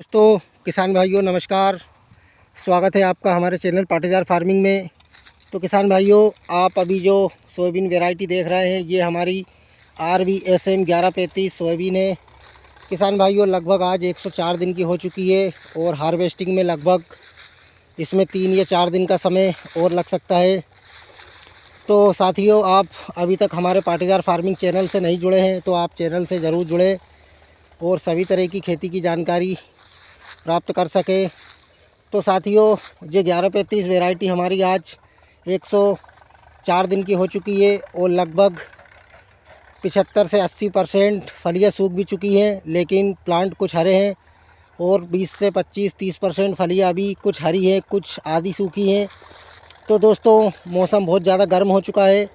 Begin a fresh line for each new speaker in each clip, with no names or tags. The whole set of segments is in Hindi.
दोस्तों किसान भाइयों नमस्कार। स्वागत है आपका हमारे चैनल पाटीदार फार्मिंग में। तो किसान भाइयों, आप अभी जो सोयाबीन वैरायटी देख रहे हैं ये हमारी RVSM 1135 सोयाबीन है। किसान भाइयों, लगभग आज 104 दिन की हो चुकी है और हार्वेस्टिंग में लगभग इसमें 3 या 4 दिन का समय और लग सकता है। तो साथियों, आप अभी तक हमारे पाटीदार फार्मिंग चैनल से नहीं जुड़े हैं तो आप चैनल से ज़रूर जुड़े और सभी तरह की खेती की जानकारी प्राप्त कर सके। तो साथियों, ये 1135 वैरायटी हमारी आज 104 दिन की हो चुकी है और लगभग 75 से 80% फलियाँ सूख भी चुकी हैं, लेकिन प्लांट कुछ हरे हैं और 20 से 25-30% फलियाँ अभी कुछ हरी हैं, कुछ आधी सूखी हैं। तो दोस्तों, मौसम बहुत ज़्यादा गर्म हो चुका है।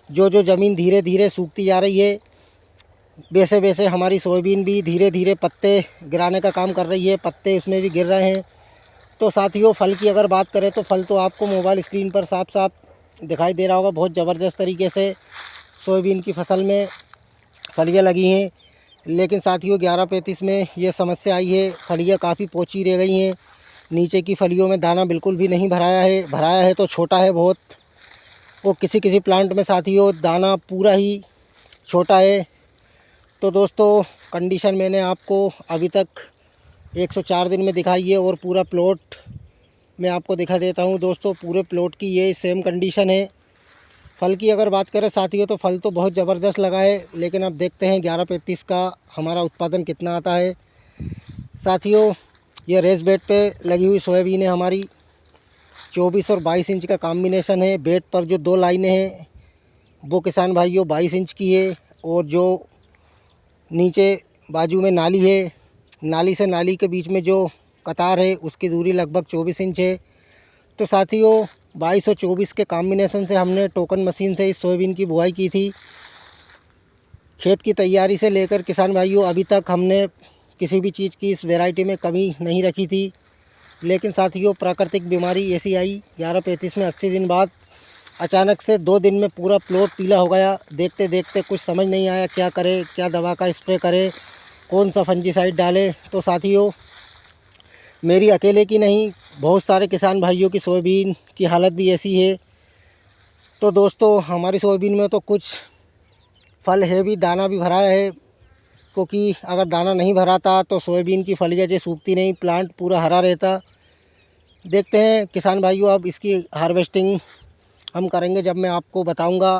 जो ज़मीन धीरे धीरे सूखती जा रही है, वैसे वैसे हमारी सोयाबीन भी धीरे धीरे पत्ते गिराने का काम कर रही है, पत्ते उसमें भी गिर रहे हैं। तो साथियों, फल की अगर बात करें तो फल तो आपको मोबाइल स्क्रीन पर साफ साफ दिखाई दे रहा होगा। बहुत ज़बरदस्त तरीके से सोयाबीन की फसल में फलियाँ लगी हैं। लेकिन साथियों, 1135 में ये समस्या आई है, फलियाँ काफ़ी पोची रह गई हैं। नीचे की फलियों में दाना बिल्कुल भी नहीं भराया है तो छोटा है बहुत। वो किसी किसी प्लांट में साथियों दाना पूरा ही छोटा है। तो दोस्तों, कंडीशन मैंने आपको अभी तक 104 दिन में दिखाई है और पूरा प्लॉट मैं आपको दिखा देता हूं। दोस्तों, पूरे प्लॉट की ये सेम कंडीशन है। फल की अगर बात करें साथियों तो फल तो बहुत ज़बरदस्त लगा है, लेकिन अब देखते हैं 1135 का हमारा उत्पादन कितना आता है। साथियों, ये रेस बेड पे लगी हुई सोयाबीन है हमारी। 24 और 22 इंच का कॉम्बिनेशन है। बेड पर जो 2 लाइनें हैं वो किसान भाइयों 22 इंच की है और जो नीचे बाजू में नाली है, नाली से नाली के बीच में जो कतार है उसकी दूरी लगभग 24 इंच है। तो साथियों, 22 और 24 के कॉम्बिनेशन से हमने टोकन मशीन से इस सोयाबीन की बुआई की थी। खेत की तैयारी से लेकर किसान भाइयों अभी तक हमने किसी भी चीज़ की इस वैरायटी में कमी नहीं रखी थी। लेकिन साथियों, प्राकृतिक बीमारी ऐसी आई 1135 में 80 दिन बाद अचानक से 2 दिन में पूरा प्लॉट पीला हो गया। देखते देखते कुछ समझ नहीं आया क्या करें, क्या दवा का स्प्रे करें, कौन सा फंजीसाइड डालें। तो साथियों, मेरी अकेले की नहीं, बहुत सारे किसान भाइयों की सोयाबीन की हालत भी ऐसी है। तो दोस्तों, हमारी सोयाबीन में तो कुछ फल है भी, दाना भी भरा है, क्योंकि अगर दाना नहीं भराता तो सोयाबीन की फलियाँ जो सूखती नहीं, प्लांट पूरा हरा रहता। देखते हैं किसान भाइयों, अब इसकी हार्वेस्टिंग हम करेंगे जब मैं आपको बताऊंगा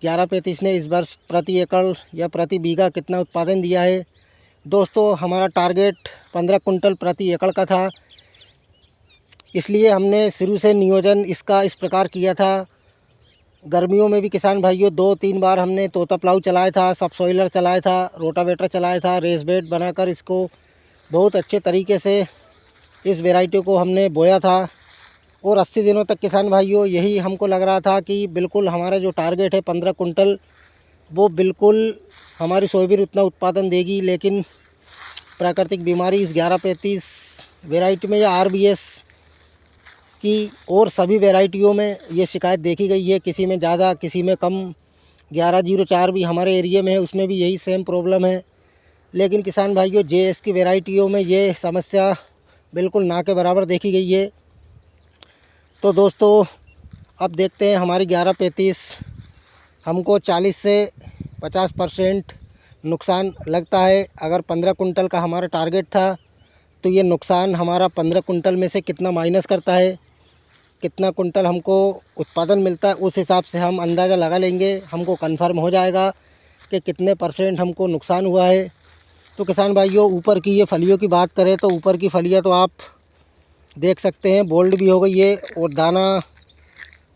1135 ने इस वर्ष प्रति एकड़ या प्रति बीघा कितना उत्पादन दिया है। दोस्तों, हमारा टारगेट 15 कुंटल प्रति एकड़ का था, इसलिए हमने शुरू से नियोजन इसका इस प्रकार किया था। गर्मियों में भी किसान भाइयों 2-3 बार हमने तोता प्लाऊ चलाया था, सब सॉइलर चलाया था, रोटावेटर चलाया था, रेस बेड बनाकर इसको बहुत अच्छे तरीके से इस वैरायटी को हमने बोया था। और 80 दिनों तक किसान भाइयों यही हमको लग रहा था कि बिल्कुल हमारा जो टारगेट है 15 कुंटल, वो बिल्कुल हमारी सोयाबीन उतना उत्पादन देगी। लेकिन प्राकृतिक बीमारी इस 1135 वैरायटी में या RVS की और सभी वैरायटियों में ये शिकायत देखी गई है, किसी में ज़्यादा किसी में कम। 1104 भी हमारे एरिया में है, उसमें भी यही सेम प्रॉब्लम है। लेकिन किसान भाइयों, JS की वैरायटियों में ये समस्या बिल्कुल ना के बराबर देखी गई है। तो दोस्तों, अब देखते हैं हमारी 1135 हमको 40 से 50% नुकसान लगता है। अगर 15 कुंटल का हमारा टारगेट था तो ये नुकसान हमारा 15 कुंटल में से कितना माइनस करता है, कितना कुंटल हमको उत्पादन मिलता है, उस हिसाब से हम अंदाज़ा लगा लेंगे। हमको कंफर्म हो जाएगा कि कितने % हमको नुकसान हुआ है। तो किसान भाइयों, ऊपर की ये फलियों की बात करें तो ऊपर की फलियाँ तो आप देख सकते हैं बोल्ड भी हो गई है। और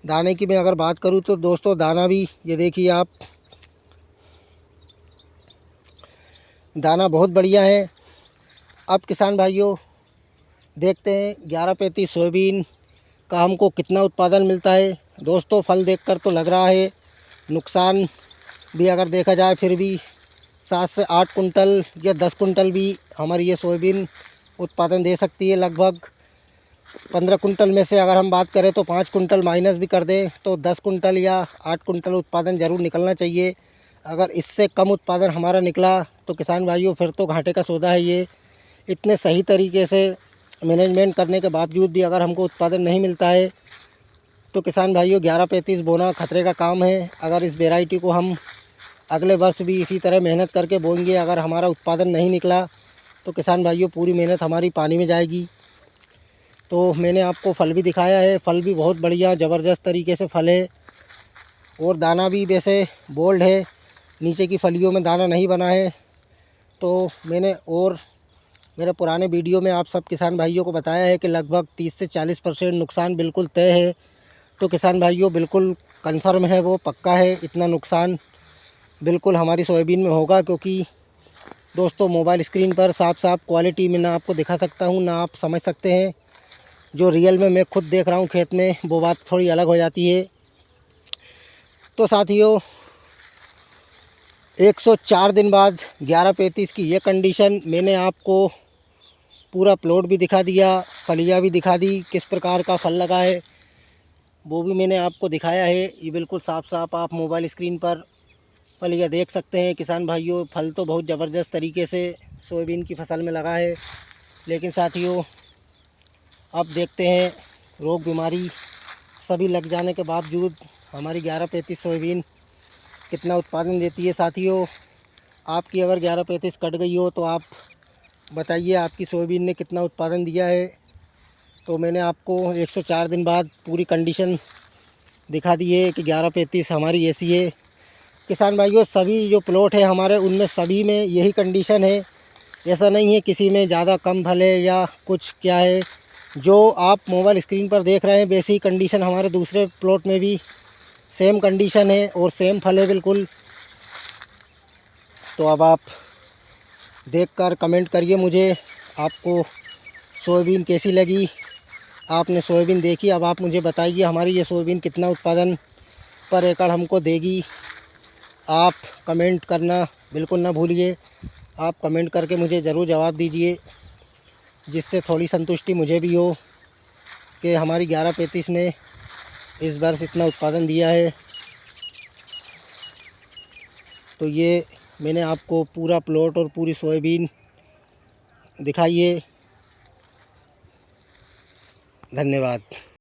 दाने की मैं अगर बात करूं तो दोस्तों, दाना भी ये देखिए आप, दाना बहुत बढ़िया है। अब किसान भाइयों देखते हैं 1135 सोयाबीन का हमको कितना उत्पादन मिलता है। दोस्तों, फल देखकर तो लग रहा है नुकसान भी अगर देखा जाए फिर भी 7 से 8 कुंटल या 10 कुंटल भी हमारी ये सोयाबीन उत्पादन दे सकती है। लगभग 15 कुंटल में से अगर हम बात करें तो 5 कुंटल माइनस भी कर दें तो 10 कुंटल या 8 कुंटल उत्पादन ज़रूर निकलना चाहिए। अगर इससे कम उत्पादन हमारा निकला तो किसान भाइयों फिर तो घाटे का सौदा है ये। इतने सही तरीके से मैनेजमेंट करने के बावजूद भी अगर हमको उत्पादन नहीं मिलता है तो किसान भाइयों 11-35 बोना खतरे का काम है। अगर इस वैरायटी को हम अगले वर्ष भी इसी तरह मेहनत करके बोएंगे, अगर हमारा उत्पादन नहीं निकला तो किसान भाइयों पूरी मेहनत हमारी पानी में जाएगी। तो मैंने आपको फल भी दिखाया है, फल भी बहुत बढ़िया ज़बरदस्त तरीके से फल है और दाना भी वैसे बोल्ड है, नीचे की फलियों में दाना नहीं बना है। तो मैंने और मेरे पुराने वीडियो में आप सब किसान भाइयों को बताया है कि लगभग 30 से 40% नुकसान बिल्कुल तय है। तो किसान भाइयों बिल्कुल कन्फर्म है, वो पक्का है, इतना नुकसान बिल्कुल हमारी सोयाबीन में होगा। क्योंकि दोस्तों मोबाइल स्क्रीन पर साफ साफ क्वालिटी में ना आपको दिखा सकता हूँ, ना आप समझ सकते हैं। जो रियल में मैं खुद देख रहा हूँ खेत में, वो बात थोड़ी अलग हो जाती है। तो साथियों 104 दिन बाद 11-35 की ये कंडीशन, मैंने आपको पूरा प्लॉट भी दिखा दिया, फलियाँ भी दिखा दी, किस प्रकार का फल लगा है वो भी मैंने आपको दिखाया है। ये बिल्कुल साफ साफ आप मोबाइल स्क्रीन पर फलियाँ देख सकते हैं किसान भाइयों। फल तो बहुत ज़बरदस्त तरीके से सोयाबीन की फसल में लगा है, लेकिन साथियों अब देखते हैं रोग बीमारी सभी लग जाने के बावजूद हमारी 11-35 सोयाबीन कितना उत्पादन देती है। साथियों आपकी अगर 11-35 कट गई हो तो आप बताइए आपकी सोयाबीन ने कितना उत्पादन दिया है। तो मैंने आपको 104 दिन बाद पूरी कंडीशन दिखा दी है कि 11-35 हमारी ऐसी है। किसान भाइयों सभी जो प्लॉट है हमारे, उनमें सभी में यही कंडीशन है। ऐसा नहीं है किसी में ज़्यादा कम फल है या कुछ क्या है। जो आप मोबाइल स्क्रीन पर देख रहे हैं वैसी कंडीशन हमारे दूसरे प्लॉट में भी सेम कंडीशन है और सेम फल है बिल्कुल। तो अब आप देखकर कमेंट करिए मुझे, आपको सोयाबीन कैसी लगी। आपने सोयाबीन देखी, अब आप मुझे बताइए हमारी ये सोयाबीन कितना उत्पादन पर एकड़ हमको देगी। आप कमेंट करना बिल्कुल ना भूलिए, आप कमेंट करके मुझे ज़रूर जवाब दीजिए, जिससे थोड़ी संतुष्टि मुझे भी हो कि हमारी 11-35 ने इस वर्ष इतना उत्पादन दिया है। तो ये मैंने आपको पूरा प्लॉट और पूरी सोयाबीन दिखाई है। धन्यवाद।